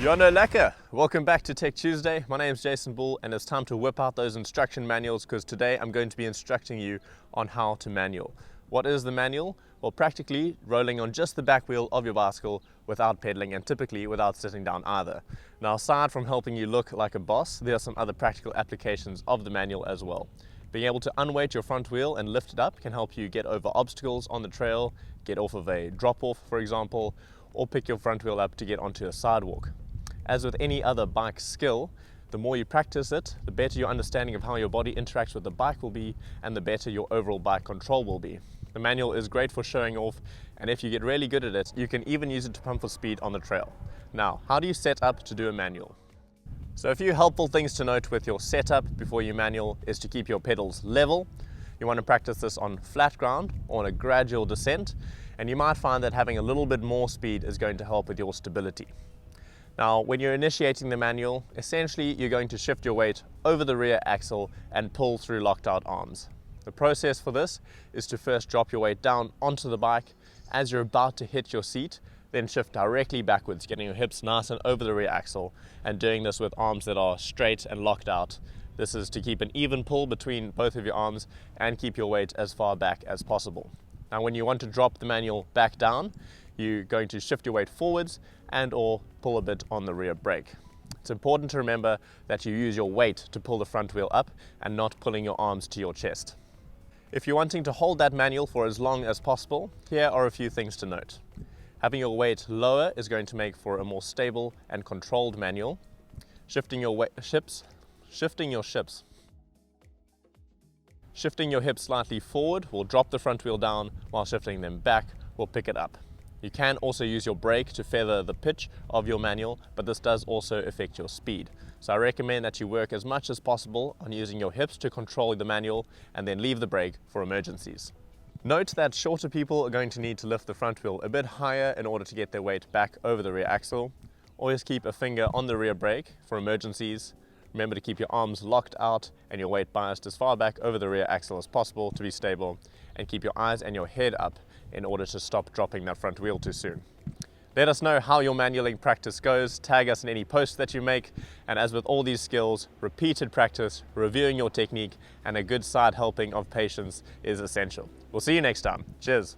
Jono lekker! Welcome back to Tech Tuesday. My name is Jason Bull and it's time to whip out those instruction manuals because today I'm going to be instructing you on how to manual. What is the manual? Well, practically rolling on just the back wheel of your bicycle without pedaling and typically without sitting down either. Now, aside from helping you look like a boss, there are some other practical applications of the manual as well. Being able to unweight your front wheel and lift it up can help you get over obstacles on the trail, get off of a drop-off, for example, or pick your front wheel up to get onto a sidewalk. As with any other bike skill, the more you practice it, the better your understanding of how your body interacts with the bike will be, and the better your overall bike control will be. The manual is great for showing off, and if you get really good at it, you can even use it to pump for speed on the trail. Now, how do you set up to do a manual? So a few helpful things to note with your setup before you manual is to keep your pedals level. You want to practice this on flat ground or on a gradual descent, and you might find that having a little bit more speed is going to help with your stability. Now, when you're initiating the manual, essentially you're going to shift your weight over the rear axle and pull through locked out arms. The process for this is to first drop your weight down onto the bike. As you're about to hit your seat, then shift directly backwards, getting your hips nice and over the rear axle, and doing this with arms that are straight and locked out. This is to keep an even pull between both of your arms and keep your weight as far back as possible. Now, when you want to drop the manual back down, you're going to shift your weight forwards and or pull a bit on the rear brake. It's important to remember that you use your weight to pull the front wheel up and not pulling your arms to your chest. If you're wanting to hold that manual for as long as possible, here are a few things to note. Having your weight lower is going to make for a more stable and controlled manual. Shifting your hips slightly forward will drop the front wheel down, while shifting them back will pick it up. You can also use your brake to feather the pitch of your manual, but this does also affect your speed. So I recommend that you work as much as possible on using your hips to control the manual and then leave the brake for emergencies. Note that shorter people are going to need to lift the front wheel a bit higher in order to get their weight back over the rear axle. Always keep a finger on the rear brake for emergencies. Remember to keep your arms locked out and your weight biased as far back over the rear axle as possible to be stable, and keep your eyes and your head up in order to stop dropping that front wheel too soon. Let us know how your manualing practice goes, tag us in any posts that you make, and as with all these skills, repeated practice, reviewing your technique, and a good side helping of patience is essential. We'll see you next time. Cheers.